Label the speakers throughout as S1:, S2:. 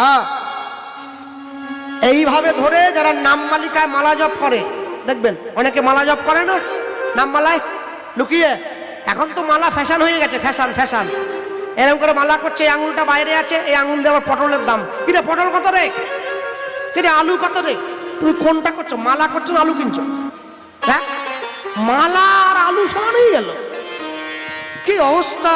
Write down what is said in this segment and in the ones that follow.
S1: হ্যাঁ, এইভাবে ধরে যারা নাম মালিকায় মালা জপ করে, দেখবেন অনেকে মালা জপ করে না, নাম মালায় লুকিয়ে। এখন তো মালা ফ্যাশন হয়ে গেছে, ফ্যাশন ফ্যাশন। এরকম করে মালা করছে, এই আঙুলটা বাইরে আছে, এই আঙুল দিয়ে আবার পটলের দাম। কিরে পটল কত রে, কিরে আলু কত রে? তুমি কোনটা করছো, মালা করছো আলু কিনছো? হ্যাঁ, মালা আর আলু সমান হয়ে গেল। কি অবস্থা!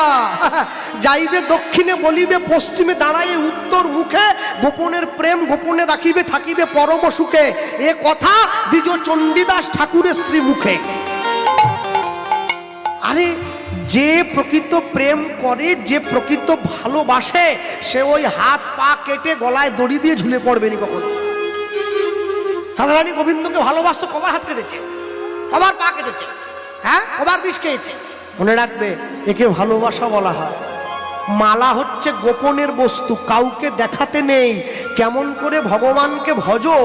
S1: যাইবে দক্ষিণে বলিবে পশ্চিমে দাঁড়াইয়ে উত্তর মুখে, গোপনের প্রেম গোপনে রাখিবে থাকিবে পরম সুখে, এ কথা দ্বিজ চণ্ডীদাস ঠাকুরের শ্রীমুখে। আরে যে প্রকৃত প্রেম করে, যে প্রকৃত ভালোবাসে, সে ওই হাত পা কেটে গলায় দড়ি দিয়ে ঝুলে পড়বে না কখনো। রাধারানী গোবিন্দকে ভালোবাসতো, কবার হাত কেটেছে, কবার পা কেটেছে, হ্যাঁ কবার বিষ খেয়েছে। মনে রাখবে, একে ভালোবাসা বলা হয়। মালা হচ্ছে গোপনের বস্তু, কাউকে দেখাতে নেই। কেমন করে ভগবানকে ভজো,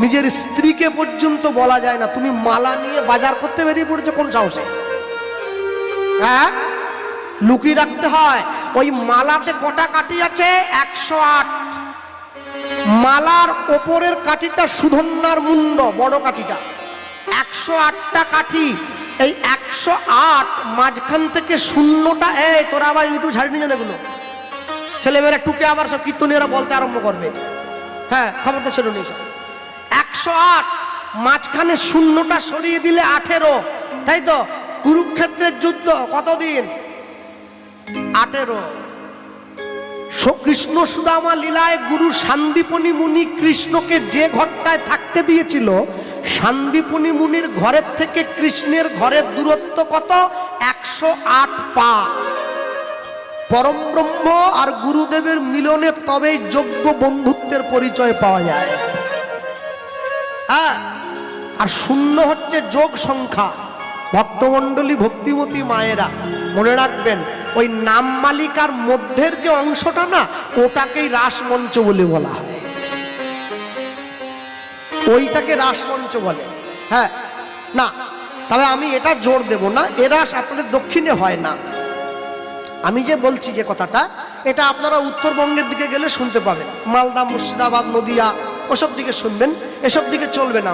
S1: নিজের স্ত্রীকে পর্যন্ত বলা যায় না। তুমি মালা নিয়ে বাজার করতে বেরিয়ে পড়েছো কোন সাহসে? হ্যাঁ, লুকিয়ে রাখতে হয়। ওই মালাতে কটা কাঠি আছে? 108। মালার ওপরের কাঠিটা সুধন্যার মুন্ড, বড় কাঠিটা, 108টা কাঠি। এই 108 মাঝখান থেকে শূন্যটা, এই তোরা আবার ইউটিউব ছাড়ি নিয়ে এগুলো ছেলেমেয়েরা টুকে আবার সব কীর্তনীয়রা বলতে আরম্ভ করবে। হ্যাঁ, খবরটা ছিল নি। 108 মাঝখানে শূন্যটা সরিয়ে দিলে 18, তাই তো? কুরুক্ষেত্রের যুদ্ধ কতদিন? 18। কৃষ্ণ সুদামা লীলায় গুরু সান্দীপনী মুনি কৃষ্ণকে যে ঘরটায় থাকতে দিয়েছিল, সান্দীপনী মুনির ঘরের থেকে কৃষ্ণের ঘরের দূরত্ব কত? 108 পা। পরম ব্রহ্ম আর গুরুদেবের মিলনে তবেই যোগ্য বন্ধুত্বের পরিচয় পাওয়া যায়। হ্যাঁ, আর শূন্য হচ্ছে যোগ সংখ্যা। ভক্তমণ্ডলী, ভক্তিমতী মায়েরা মনে রাখবেন, ওই নাম মালিকার মধ্যের যে অংশটা না, ওটাকেই রাসমঞ্চ বলে বলা হয়। ওইটাকে রাসমঞ্চ বলে। হ্যাঁ, না তবে আমি এটা জোর দেব না, এ রাস আপনাদের দক্ষিণে হয় না। আমি যে বলছি যে কথাটা, এটা আপনারা উত্তরবঙ্গের দিকে গেলে শুনতে পাবেন। মালদা, মুর্শিদাবাদ, নদিয়া, ওসব দিকে শুনবেন, এসব দিকে চলবে না।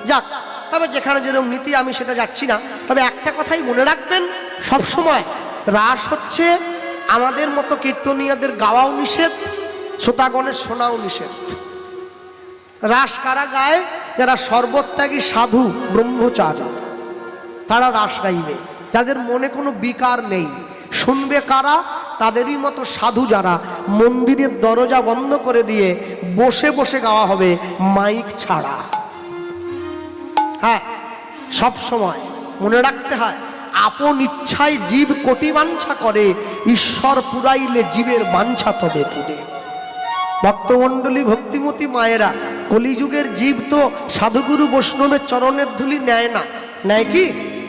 S1: যাক, তবে যেখানে যেরকম নীতি, আমি সেটা যাচ্ছি না। তবে একটা কথাই মনে রাখবেন সব সময়, রাস হচ্ছে আমাদের মতো কীর্তনীয়দের গাওয়াও নিষেধ, শ্রোতাগণের শোনাও নিষেধ। রাস কারা গায়? যারা সর্বত্যাগী সাধু ব্রহ্মচারী, তারা রাস গাইবে। যাদের মনে কোনো বিকার নেই। শুনবে কারা? তাদেরই মতো সাধু যারা মন্দিরের দরজা বন্ধ করে দিয়ে বসে বসে গাওয়া হবে, মাইক ছাড়া। হ্যাঁ, সব সময় মনে রাখতে হয়, আপন ইচ্ছায় জীব কোটি বাঞ্ছা করে, ঈশ্বর পুরাইলে জীবের বাঞ্ছা তবে পুরে। ভক্তমণ্ডলী, ভক্তিমতী মায়েরা, কলিযুগের জীব তো সাধুগুরু বৈষ্ণবের চরণের ধুলি নেয় না। নেয় কি?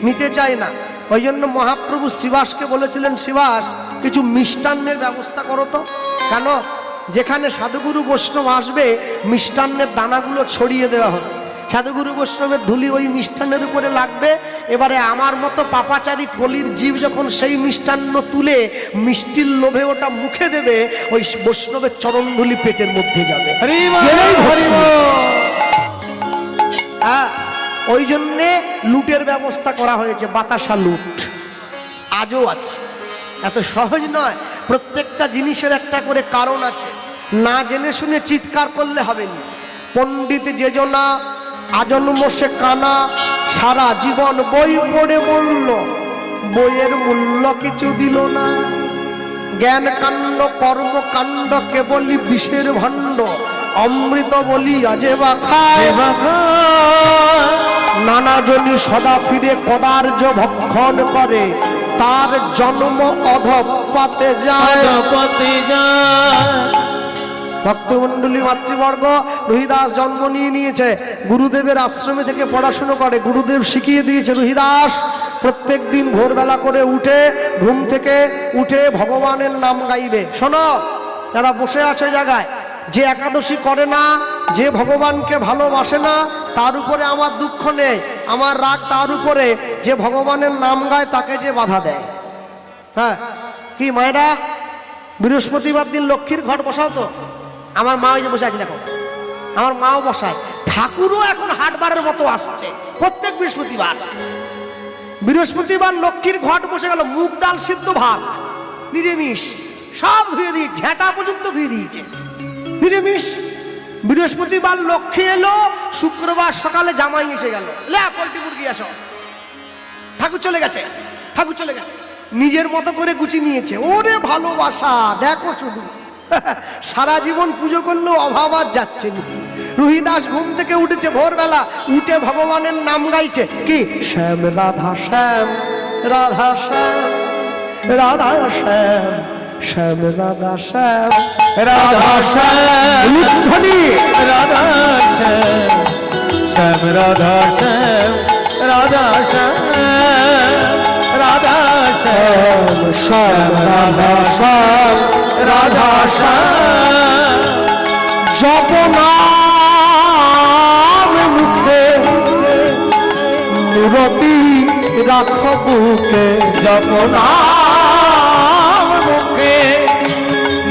S1: নিতে চায় না। ওই জন্য মহাপ্রভু শ্রীবাসকে বলেছিলেন, শ্রীবাস কিছু মিষ্টান্নের ব্যবস্থা করো তো। কেন? যেখানে সাধুগুরু বৈষ্ণব আসবে, মিষ্টান্নের দানাগুলো ছড়িয়ে দেওয়া হবে। সাধুগুরু বৈষ্ণবের ধুলি ওই মিষ্টান্নের উপরে লাগবে। এবারে আমার মতো পাপাচারী কলির জীব যখন সেই মিষ্টান্ন তুলে মিষ্টির লোভে ওটা মুখে দেবে, ওই বৈষ্ণবের চরণ ধুলি পেটের মধ্যে যাবে। ওই জন্যে লুটের ব্যবস্থা করা হয়েছে, বাতাসা লুট আজও আছে। এত সহজ নয়, প্রত্যেকটা জিনিসের একটা করে কারণ আছে। না জেনে শুনে চিৎকার করলে হবে না। পণ্ডিত যেজনা আজন্ম সে কানা, সারা জীবন বই পড়ে বলল, বইয়ের মূল্য কিছু দিল না। জ্ঞান কাণ্ড কর্মকাণ্ড কেবলই বিষের ভাণ্ড, অমৃত বলি আজেবা খায়। নানাজনি সদা ফিরে কদার্য ভক্ষণ করে, তার জন্ম অধপাতে যায়। ভক্তমণ্ডলী, মাতৃবর্গ, রুহিদাস জন্ম নিয়েছে, গুরুদেবের আশ্রমে থেকে পড়াশুনো করে। গুরুদেব শিখিয়ে দিয়েছে, রুহিদাস প্রত্যেক দিন ভোরবেলা করে উঠে, ঘুম থেকে উঠে ভগবানের নাম গাইবে। শোনো, যারা বসে আছে জায়গায়, যে একাদশী করে না, যে ভগবানকে ভালোবাসে না, তার উপরে আমার দুঃখ নেই, আমার রাগ তার উপরে যে ভগবানের নাম গায়, তাকে যে বাধা দেয়। হ্যাঁ, কি মায়েরা বৃহস্পতিবার দিন লক্ষ্মীর ঘট বসাও তো? আমার মা ওই যে বসে আছে দেখো, আমার মাও বসায়। ঠাকুরও এখন হাটবারের মতো আসছে প্রত্যেক বৃহস্পতিবার। বৃহস্পতিবার লক্ষ্মীর ঘট বসে গেল, মুগ ডাল সিদ্ধ ভাত নিরামিষ সব ধুয়ে দিয়ে, ঝেঁটা পর্যন্ত ধুয়ে দিয়েছে নিরামিষ। বৃহস্পতিবার লক্ষ্মী এলো, শুক্রবার সকালে জামাই এসে গেল, লে পোল্ট্রি মুরগি আসো। ঠাকুর চলে গেছে, ঠাকুর চলে গেছে, নিজের মতো করে গুছিয়ে নিয়েছে। ওরে ভালোবাসা দেখো শুধু, সারা জীবন পুজো করলেও অভাব আর যাচ্ছে না। রুহিদাস ঘুম থেকে উঠেছে ভোরবেলা, উঠে ভগবানের নাম গাইছে কি, শ্যাম রাধা শ্যাম রাধা শ্যাম রাধা শ্যাম শ্যাম রাধা শ্যাম
S2: রাধা শ্যাম
S1: ধ্বনি
S2: রাধা শ্যাম শ্যাম রাধা শ্যাম রাধা শ্যাম রাধা শ্যাম
S1: শ্যাম রাধা শ্যাম
S2: রাধা শ্যাম
S1: জপনাম মুখে নিরতি রাখ বুকে,
S2: জপনাম মুখে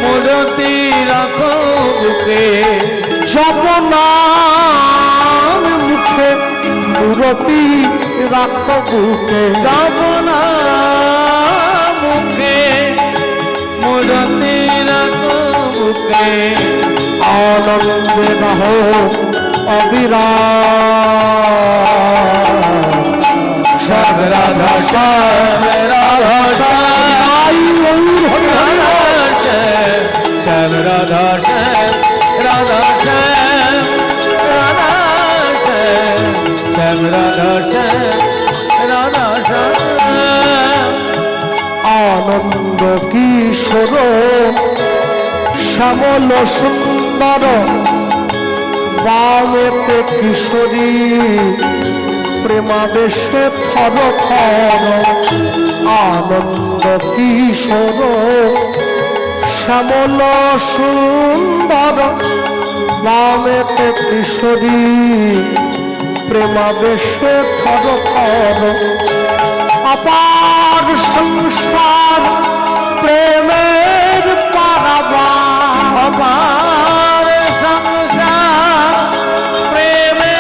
S2: মূরতি রাখো বুকে,
S1: জপনাম মুখে নিরতি রাখ বুকে,
S2: জপনাম মুখে মূরতি রাখো বুকে,
S1: আনন্দে রহ অবিরাম
S2: শ্যাম রাধা শ্যাম রাধা শ্যাম শ্যাম রাধা শ্যাম রাধা শ্যাম রাধা শ্যাম শ্যাম রাধা শ্যাম রাধা শ্যাম
S1: আনন্দ কিশোর শ্যামল সুন্দর বামেতে কিশোরী প্রেমাবেশে থর থর, আনন্দ কিশোর শ্যামল সুন্দর বামেতে কিশোরী প্রেমাবেশে থর থর, অপার সংসার প্রেমের পারাবার,
S2: অপার সংসার প্রেমে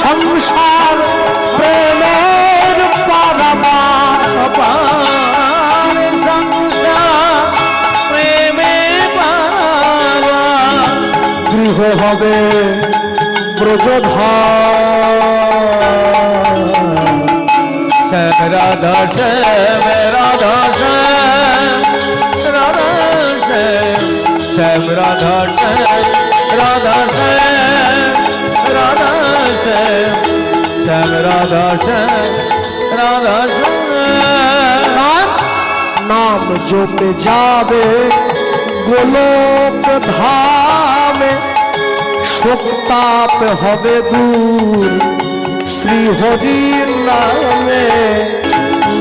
S1: সংসার প্রেমের পারাবার,
S2: অপার সংসার প্রেমে পাওয়া,
S1: গৃহ হবে ব্রজধাম,
S2: শ্যাম রাধা শ্যাম রাধা শ্যাম রাধা শ্যাম শ্যাম রাধা শ্যাম রাধা শ্যাম রাধা শ্যাম শ্যাম রাধা শ্যাম রাধা শ্যাম
S1: নাম নাম জপে যাবে গোলক ধামে, শোকতাপ হবে দূর শ্রীহরির নামে,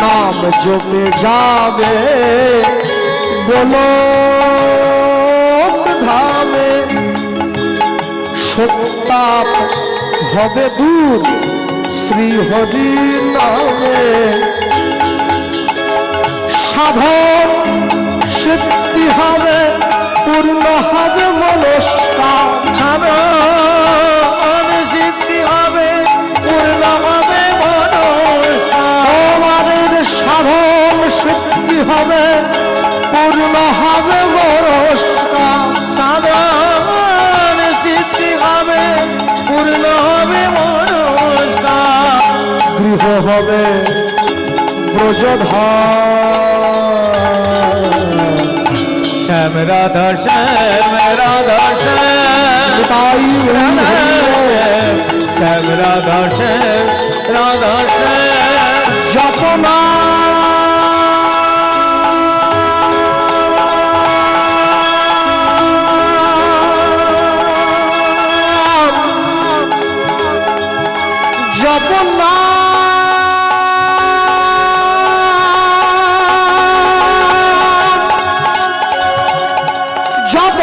S1: নাম জপে যাবে গোলক ধামে, শোকতাপ হবে দূর শ্রীহরির নামে, সাধন সিদ্ধি হবে পূর্ণ হবে মনস্কার,
S2: সাধন সিদ্ধি হবে পূর্ণ হবে মনস্কার,
S1: তোমাদের সাধন সিদ্ধি হবে পূর্ণ হবে মনস্কার,
S2: সাধন সিদ্ধি হবে পূর্ণ হবে মনস্কার,
S1: গৃহ হবে ব্রজধাম,
S2: শ্যাম রাধা শ্যাম রাধা শ্যাম
S1: তাই
S2: শ্যাম রাধা শ্যাম রাধা শ্যাম
S1: জপনা জপনা জপ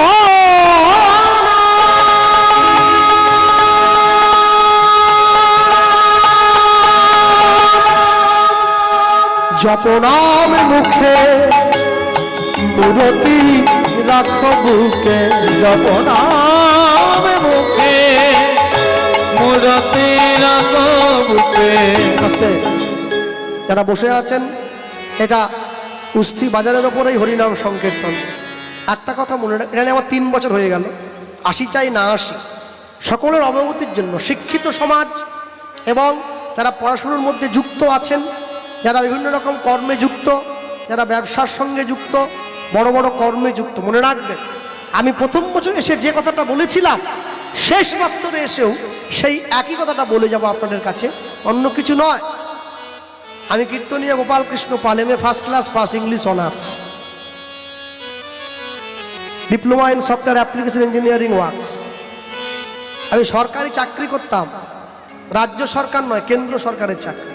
S1: জপনাম মুখে মূরতি রাখো বুকে।
S2: জপনাম মুখে মূরতি রাখো বুকে।
S1: আস্তে, যারা বসে আছেন, এটা কুস্তি বাজারের ওপরেই হরিনাম সংকীর্তন। একটা কথা মনে রাখ, এটা নিয়ে আমার 3 বছর হয়ে গেল, আসি চাই না আসি, সকলের অবগতির জন্য, শিক্ষিত সমাজ এবং যারা পড়াশুনোর মধ্যে যুক্ত আছেন, যারা বিভিন্ন রকম কর্মে যুক্ত, যারা ব্যবসার সঙ্গে যুক্ত, বড় বড় কর্মে যুক্ত, মনে রাখবেন আমি প্রথম বছর এসে যে কথাটা বলেছিলাম, শেষ বছরে এসেও সেই একই কথাটা বলে যাব আপনাদের কাছে, অন্য কিছু নয়। আমি কীর্তনীয় Gopal Krishna Pal, M A first class, first English honours, diploma in software application engineering works. আমি সরকারি চাকরি করতাম, রাজ্য সরকার নয়, কেন্দ্র সরকারের চাকরি।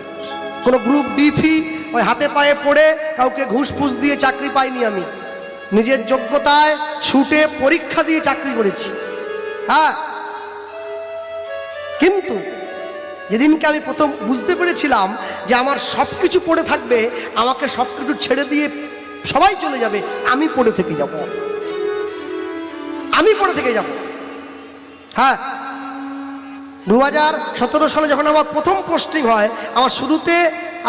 S1: কোনো গ্রুপ ডি ফি ওই হাতে পায়ে পড়ে কাউকে ঘুষ ফুস দিয়ে চাকরি পাইনি। আমি নিজের যোগ্যতায় ছুটে পরীক্ষা দিয়ে চাকরি করেছি। হ্যাঁ, কিন্তু যেদিনকে আমি প্রথম বুঝতে পেরেছিলাম যে আমার সব কিছু পড়ে থাকবে, আমাকে সব কিছু ছেড়ে দিয়ে সবাই চলে যাবে, আমি পড়ে থেকে যাব, আমি পড়ে থেকে যাব। হ্যাঁ, 2017 সালে যখন আমার প্রথম পোস্টিং হয়, আমার শুরুতে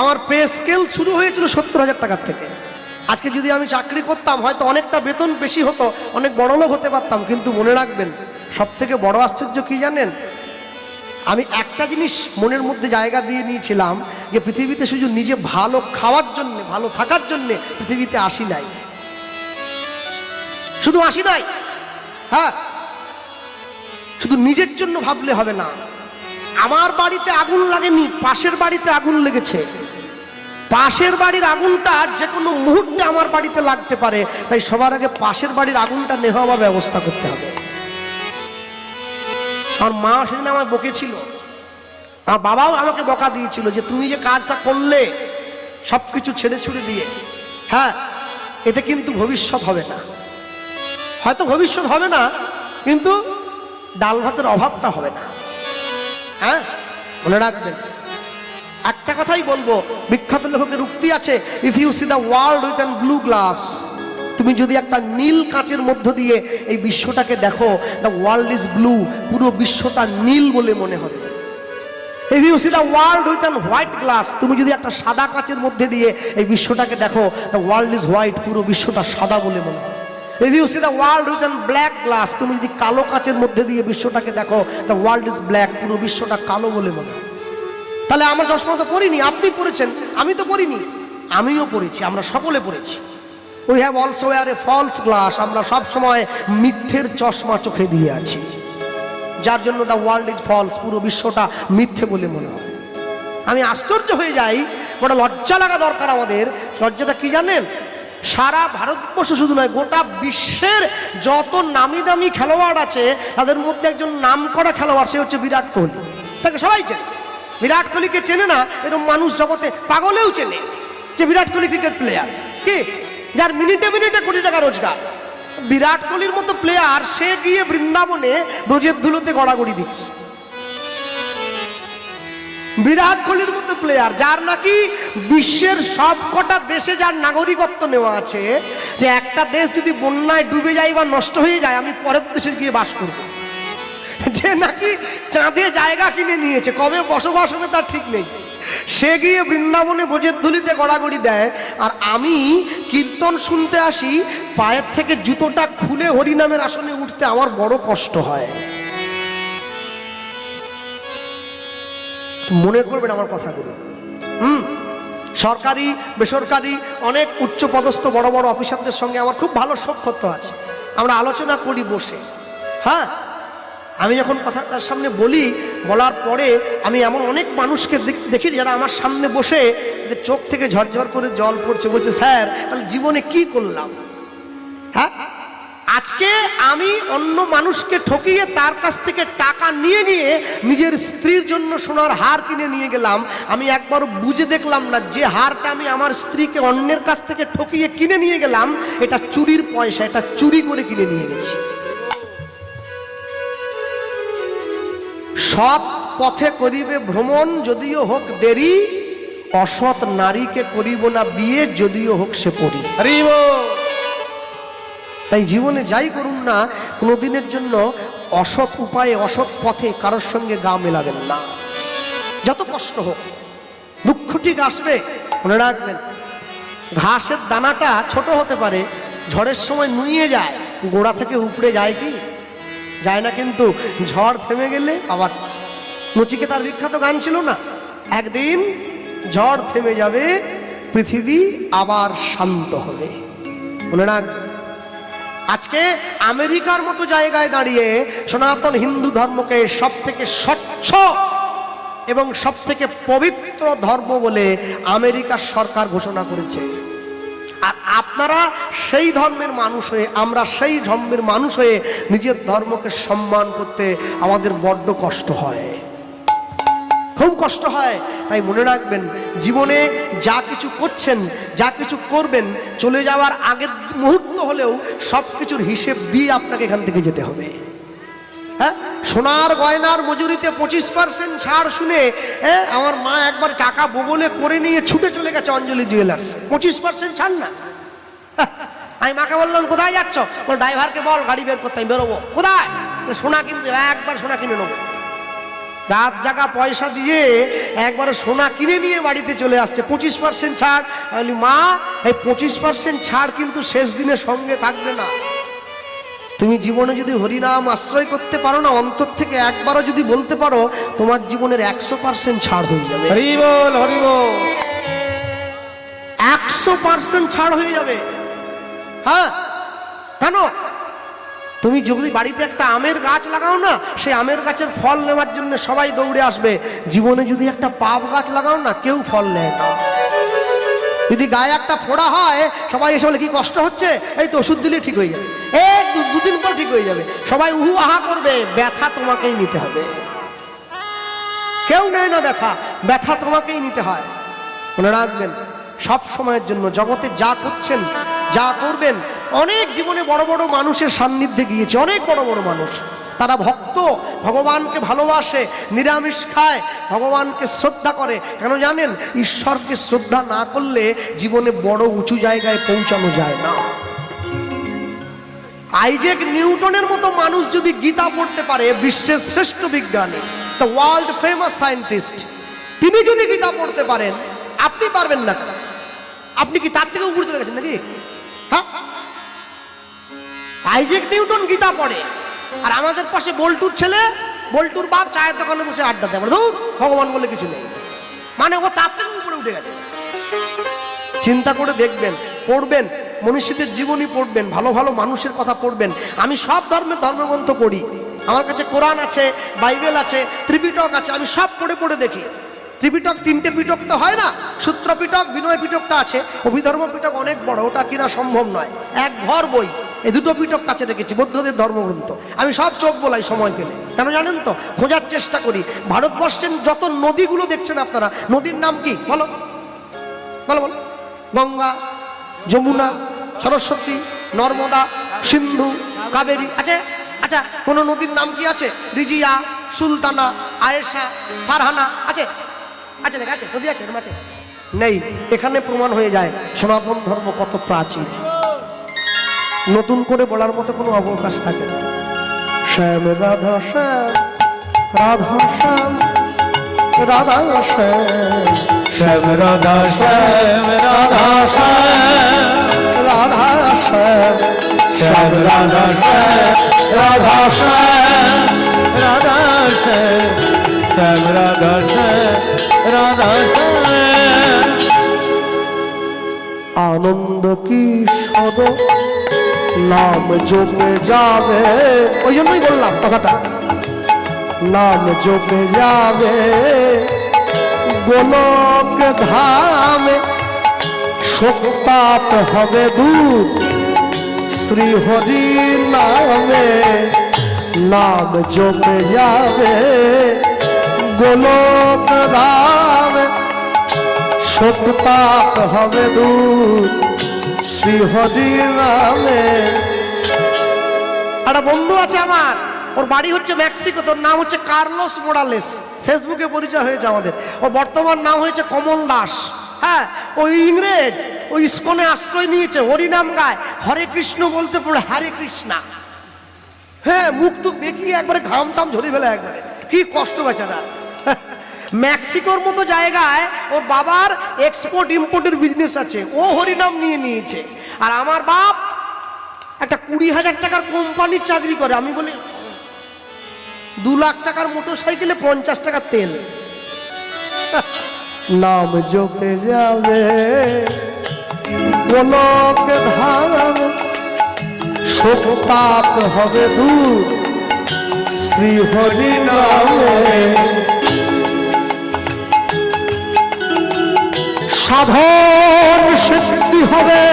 S1: আমার পে স্কেল শুরু হয়েছিল 70,000 টাকার থেকে। আজকে যদি আমি চাকরি করতাম হয়তো অনেকটা বেতন বেশি হতো, অনেক বড় লোক হতে পারতাম। কিন্তু মনে রাখবেন, সব থেকে বড় আশ্চর্য কি জানেন, আমি একটা জিনিস মনের মধ্যে জায়গা দিয়ে নিয়েছিলাম যে পৃথিবীতে শুধু নিজে ভালো খাওয়ার জন্য, ভালো থাকার জন্য পৃথিবীতে আসি নাই, শুধু আসি নাই। হ্যাঁ, শুধু নিজের জন্য ভাবলে হবে না। আমার বাড়িতে আগুন লাগেনি, পাশের বাড়িতে আগুন লেগেছে। পাশের বাড়ির আগুনটা যে কোনো মুহূর্তে আমার বাড়িতে লাগতে পারে, তাই সবার আগে পাশের বাড়ির আগুনটা নেভাবার ব্যবস্থা করতে হবে। আমার মা সেদিন আমায় বকেছিল, আমার বাবাও আমাকে বকা দিয়েছিল যে তুমি যে কাজটা করলে সব কিছু ছেড়ে ছুড়ে দিয়ে, হ্যাঁ, এতে কিন্তু ভবিষ্যৎ হবে না। হয়তো ভবিষ্যৎ হবে না, কিন্তু ডাল ভাতের অভাবটা হবে না। হ্যাঁ, মনে রাখবেন, একটা কথাই বলবো, বিখ্যাত লেখকের উক্তি আছে, if you see the world with an blue glass, তুমি যদি একটা নীল কাঁচের মধ্য দিয়ে এই বিশ্বটাকে দেখো, দ্য ওয়ার্ল্ড ইজ ব্লু, পুরো বিশ্বটা নীল বলে মনে হবে। If you see the world with an white glass, তুমি যদি একটা সাদা কাঁচের মধ্যে দিয়ে এই বিশ্বটাকে দেখো, দ্য ওয়ার্ল্ড ইজ হোয়াইট, পুরো বিশ্বটা সাদা বলে মনে হয়। If you see the world with an black glass, তুমি যদি কালো কাঁচের মধ্যে দিয়ে বিশ্বটাকে দেখো, দ্য ওয়ার্ল্ড ইজ ব্ল্যাক, পুরো বিশ্বটা কালো বলে মনে হয়। তাহলে আমরা চশমা তো পড়িনি, আপনি পড়েছেন, আমি তো পড়িনি, আমিও পড়েছি, আমরা সকলে পড়েছি। We have also wear a false glass, আমরা সব সময় মিথ্যের চশমা চোখে দিয়ে আছি, যার জন্য দ্য ওয়ার্ল্ড ইজ ফলস, পুরো বিশ্বটা মিথ্যে বলে মনে হয়। আমি আশ্চর্য হয়ে যাই, বড় লজ্জা লাগা দরকার আমাদের। লজ্জাটা কি জানেন, সারা ভারতবর্ষ শুধু নয়, গোটা বিশ্বের যত নামি দামি খেলোয়াড় আছে তাদের মধ্যে একজন নামকরা খেলোয়াড়, সে হচ্ছে বিরাট কোহলি। তাকে সবাই চেনে। বিরাট কোহলিকে চেনে না এরকম মানুষ জগতে পাগলেও চেনে, যে বিরাট কোহলি ক্রিকেট প্লেয়ার, কি যার মিনিটে মিনিটে কোটি টাকা রোজগার। বিরাট কোহলির মতো প্লেয়ার, সে গিয়ে বৃন্দাবনে ব্রজের ধুলোতে গড়াগড়ি দিচ্ছে। বিরাট কোহলির মতো প্লেয়ার, যার নাকি বিশ্বের সব কটা দেশে যার নাগরিকত্ব নেওয়া আছে, যে একটা দেশ যদি বন্যায় ডুবে যায় বা নষ্ট হয়ে যায়, আমি পরের দেশে গিয়ে বাস করব। যে নাকি চাঁদে জায়গা কিনে নিয়েছে, কবে বসবাস হবে তার ঠিক নেই, সে গিয়ে বৃন্দাবনে ব্রজের ধুলিতে গড়াগড়ি দেয়। আর আমি কীর্তন শুনতে আসি, পায়ের থেকে জুতোটা খুলে হরিনামের আসনে উঠতে আমার বড় কষ্ট হয়। মনে করবেন আমার কথাগুলো। সরকারি বেসরকারি অনেক উচ্চ পদস্থ বড় বড় অফিসারদের সঙ্গে আমার খুব ভালো সখ্যতা আছে, আমরা আলোচনা করি বসে। হ্যাঁ, আমি যখন কথা তার সামনে বলি, বলার পরে আমি এমন অনেক মানুষকে দেখি যারা আমার সামনে বসে চোখ থেকে ঝরঝর করে জল পড়ছে, বলছে স্যার তাহলে জীবনে কি করলাম। হ্যাঁ, আজকে আমি অন্য মানুষকে ঠকিয়ে তার কাছ থেকে টাকা নিয়ে নিয়ে নিজের স্ত্রীর জন্য সোনার হার কিনে নিয়ে গেলাম। আমি একবারও বুঝে দেখলাম না যে হারটা আমি আমার স্ত্রীকে অন্যের কাছ থেকে ঠকিয়ে কিনে নিয়ে গেলাম, এটা চুরির পয়সা, এটা চুরি করে কিনে নিয়ে গেছি। সৎ পথে করিবে ভ্রমণ, যদিও হোক দেরি, অসৎ নারীকে করিব না বিয়ে, যদিও হোক সে পরি।
S2: হরি বল।
S1: তাই জীবনে যাই করুন না, কোনোদিনের জন্য অসৎ উপায়ে অসৎ পথে কারোর সঙ্গে গা মেলাবেন না। যত কষ্ট হোক, দুঃখ ঠিক আসবে, মনে রাখবেন ঘাসের দানাটা ছোট হতে পারে, ঝড়ের সময় নুয়ে যায়, গোড়া থেকে উপড়ে যায় কি? যায় না। কিন্তু ঝড় থেমে গেলে আবার, নচিকেতার বিখ্যাত গান ছিল না, একদিন ঝড় থেমে যাবে, পৃথিবী আবার শান্ত হবে। মনে রাখ, আজকে আমেরিকার মতো জায়গায় দাঁড়িয়ে সনাতন হিন্দু ধর্মকে সব থেকে স্বচ্ছ এবং সব থেকে পবিত্র ধর্ম বলে আমেরিকার সরকার ঘোষণা করেছে। আর আপনারা সেই ধর্মের মানুষ হয়ে, আমরা সেই ধর্মের মানুষ হয়ে নিজের ধর্মকে সম্মান করতে আমাদের বড্ড কষ্ট হয়, খুব কষ্ট হয়। তাই মনে রাখবেন, জীবনে যা কিছু করছেন, যা কিছু করবেন, চলে যাওয়ার আগের মুহূর্ত হলেও সব কিছুর হিসেব দিয়ে আপনাকে এখান থেকে যেতে হবে। হ্যাঁ, সোনার গয়নার মজুরিতে 25% ছাড় শুনে আমার মা একবার টাকা বগলে করে নিয়ে ছুটে চলে গেছে অঞ্জলি জুয়েলার্স। 25% ছাড় না। আমি মাকে বললাম, কোথায় যাচ্ছ? বল, ড্রাইভারকে বল গাড়ি বের করতে, আমি বেরোবো। কোথায়? সোনা কিনতে, একবার সোনা কিনে নেবো। রাত জাগা পয়সা দিয়ে একবারে সোনা কিনে নিয়ে বাড়িতে চলে আসছে, 25% ছাড়। আমি মা, এই 25% ছাড় কিন্তু শেষ দিনে সঙ্গে থাকবে না। তুমি জীবনে যদি হরিনাম আশ্রয় করতে পারো না, অন্তর থেকে একবারও যদি বলতে পারো, তোমার জীবনের 100% ছাড় হয়ে যাবে।
S2: হরি বল, হরি বল।
S1: 100% ছাড় হয়ে যাবে। হ্যাঁ, কেন? তুমি যদি বাড়িতে একটা আমের গাছ লাগাও না, সেই আমের গাছের ফল নেওয়ার জন্য সবাই দৌড়ে আসবে। জীবনে যদি একটা পাপ গাছ লাগাও না, কেউ ফল নেয় না। যদি গায়ে একটা ফোড়া হয়, সবাই এসে বলে কি কষ্ট হচ্ছে, এই তো ওষুধ দিলে ঠিক হয়ে যাবে, দুদিন পর ঠিক হয়ে যাবে। সবাই উহু আহা করবে, ব্যথা তোমাকেই নিতে হবে। কেউ নেয় না ব্যথা, ব্যথা তোমাকেই নিতে হয়। মনে রাখবেন, সব সময়ের জন্য জগতে যা করছেন, যা করবেন, অনেক জীবনে বড় বড় মানুষের সান্নিধ্যে গিয়েছে, অনেক বড় বড় মানুষ। তারা ভক্ত, ভগবানকে ভালোবাসে, নিরামিষ খায়, ভগবানকে শ্রদ্ধা করে। কেন জানেন? ঈশ্বরকে শ্রদ্ধা না করলে জীবনে বড় উঁচু জায়গায় পৌঁছানো যায় না। আইজ্যাক নিউটনের মতো মানুষ যদি গীতা পড়তে পারে, বিশ্বের শ্রেষ্ঠ বিজ্ঞানী, দ্য ওয়ার্ল্ড ফেমাস সায়েন্টিস্ট, তিনি যদি গীতা পড়তে পারেন, আপনি পারবেন না? আপনি কি তার থেকে উপরে চলে গেছেন নাকি? হ্যাঁ, আইজ্যাক নিউটন গীতা পড়ে, আর আমাদের পাশে বল্টুর ছেলে, বল্টুর বাপ চায়ের দোকানে বসে আড্ডা দেয়, ধুর ভগবান বলে কিছু নেই। মানে ও তার থেকে উপরে উঠে গেছে। চিন্তা করে দেখবেন, পড়বেন, মনীষীদের জীবনী পড়বেন, ভালো ভালো মানুষের কথা পড়বেন। আমি সব ধর্মের ধর্মগ্রন্থ পড়ি, আমার কাছে কোরআন আছে, বাইবেল আছে, ত্রিপিটক আছে, আমি সব পড়ে পড়ে দেখি। ত্রিপিটক 3টে পিটক তো হয় না, সূত্র পিটক, বিনয় পিটকটা আছে, অভিধর্ম পিটক অনেক বড়, ওটা কিনা সম্ভব নয়, এক ঘর বই। এই দুটো পিটক কাছে রেখেছি, বৌদ্ধদের ধর্মগ্রন্থ। আমি সব চোখ বোলাই সময় পেলে, কেন জানেন তো? খোঁজার চেষ্টা করি। ভারতবর্ষের যত নদীগুলো দেখছেন আপনারা, নদীর নাম কি বলো বলো বলো? গঙ্গা, যমুনা, সরস্বতী, নর্মদা, সিন্ধু, কাবেরী আছে? আচ্ছা, কোন নদীর নাম কি আছে? রিজিয়া, সুলতানা, আয়েশা, ফারহানা আছে? আচ্ছা, দেখ আছে, নদী আছে, এরকম আছে? নেই। এখানে প্রমাণ হয়ে যায় সনাতন ধর্ম কত প্রাচীন। নতুন করে বলার মতো কোনো অবকাশ থাকে না। শ্যাম রাধা শ্যাম, রাধা শ্যাম, রাধা শ্যাম,
S2: শ্যাম রাধা শ্যাম, রাধা শ্যাম,
S1: রাধা শ্যাম,
S2: শ্যাম রাধা শ্যাম, রাধা শ্যাম, রাধা শ্যাম, শ্যাম রাধা শ্যাম, রাধা শ্যাম।
S1: আনন্দ কিশোর নাম জপে যাবে, ওই জন্যই বললাম কথাটা, নাম জপে যাবে গোলক ধামে, শোকপাপ হবে দূর শ্রী হরি নামে। নাম জপে যাবে গোলক ধামে, শোকপাপ হবে দূর শ্রী হরি নামে। একটা বন্ধু আছে আমার, ওর বাড়ি হচ্ছে মেক্সিকো, তোর নাম হচ্ছে কার্লোস মোরালেস, ফেসবুকে পরিচয় হয়েছে আমাদের। ও বর্তমান নাম হয়েছে কমল দাস। হ্যাঁ, ওই ইংরেজ, ওই ইস্কনে আশ্রয় নিয়েছে, হরিনাম গায়, হরে কৃষ্ণ বলতে পড়ে হরে কৃষ্ণা। হ্যাঁ, মুখ টুক বেঁকিয়ে একবারে ঘাম টাম ঝরে ফেলে একবারে, কি কষ্ট বেচারা। মেক্সিকোর মতো জায়গায় ওর বাবার এক্সপোর্ট ইম্পোর্টের বিজনেস আছে, ও হরিনাম নিয়ে নিয়েছে। আর আমার বাপ একটা 20,000 টাকার কোম্পানির চাকরি করে। আমি বলি 2 লাখ টাকার মোটর সাইকেলে 50 টাকা তেল। নাম জপে যাবে গোলক ধাম, শোকতাপ হবে দূর শ্রী হরি নামে। সাধন সিদ্ধি হবে,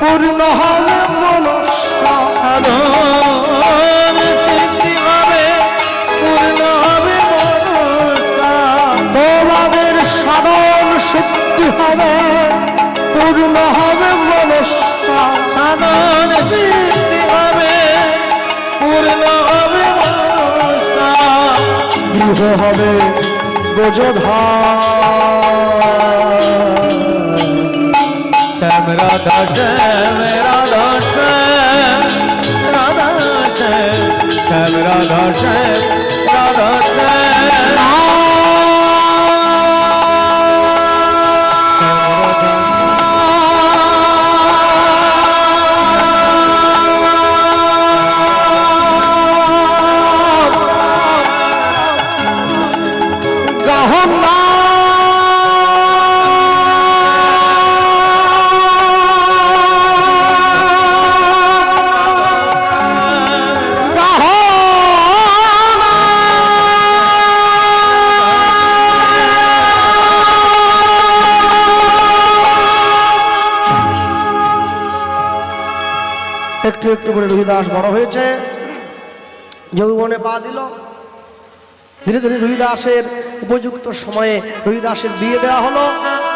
S1: পূর্ণ হবে মনস্কা।
S2: সাধন সিদ্ধি হবে, পূর্ণ হবে মনস্কা।
S1: তোমাদের সাধন সিদ্ধি হবে, পূর্ণ হবে মনস্কা।
S2: সাধন সিদ্ধি হবে, পূর্ণ হবে মনস্কা।
S1: গৃহ হবে
S2: শ্যাম রাধা শ্যাম রাধা শ্যাম রাধা শ্যাম, শ্যাম রাধা শ্যাম রাধা শ্যাম।
S1: একটু একটু করে রুহিদাস বড় হয়েছে, যৌবনে পা দিল। ধীরে ধীরে রুহিদাসের উপযুক্ত সময়ে রুহিদাসের বিয়ে দেওয়া হলো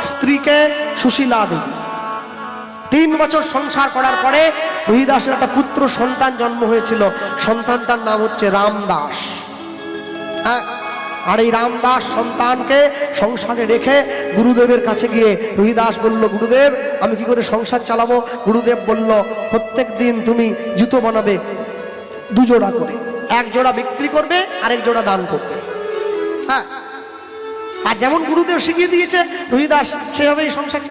S1: স্ত্রীকে, সুশীলা দেবী। 3 বছর সংসার করার পরে রুহিদাসের একটা পুত্র সন্তান জন্ম হয়েছিল। সন্তানটার নাম হচ্ছে রামদাস। হ্যাঁ, আর এই রামদাস সন্তানকে সংসারে রেখে গুরুদেবের কাছে গিয়ে রুহিদাস বলল, গুরুদেব আমি কি করে সংসার চালাবো? গুরুদেব বলল, প্রত্যেক দিন তুমি জুতো বানাবে 2 জোড়া করে, 1 জোড়া বিক্রি করবে, আরেক জোড়া দান করবে। হ্যাঁ, আর যেমন গুরুদেব শিখিয়ে দিয়েছে রুহিদাস সেভাবেই সংসার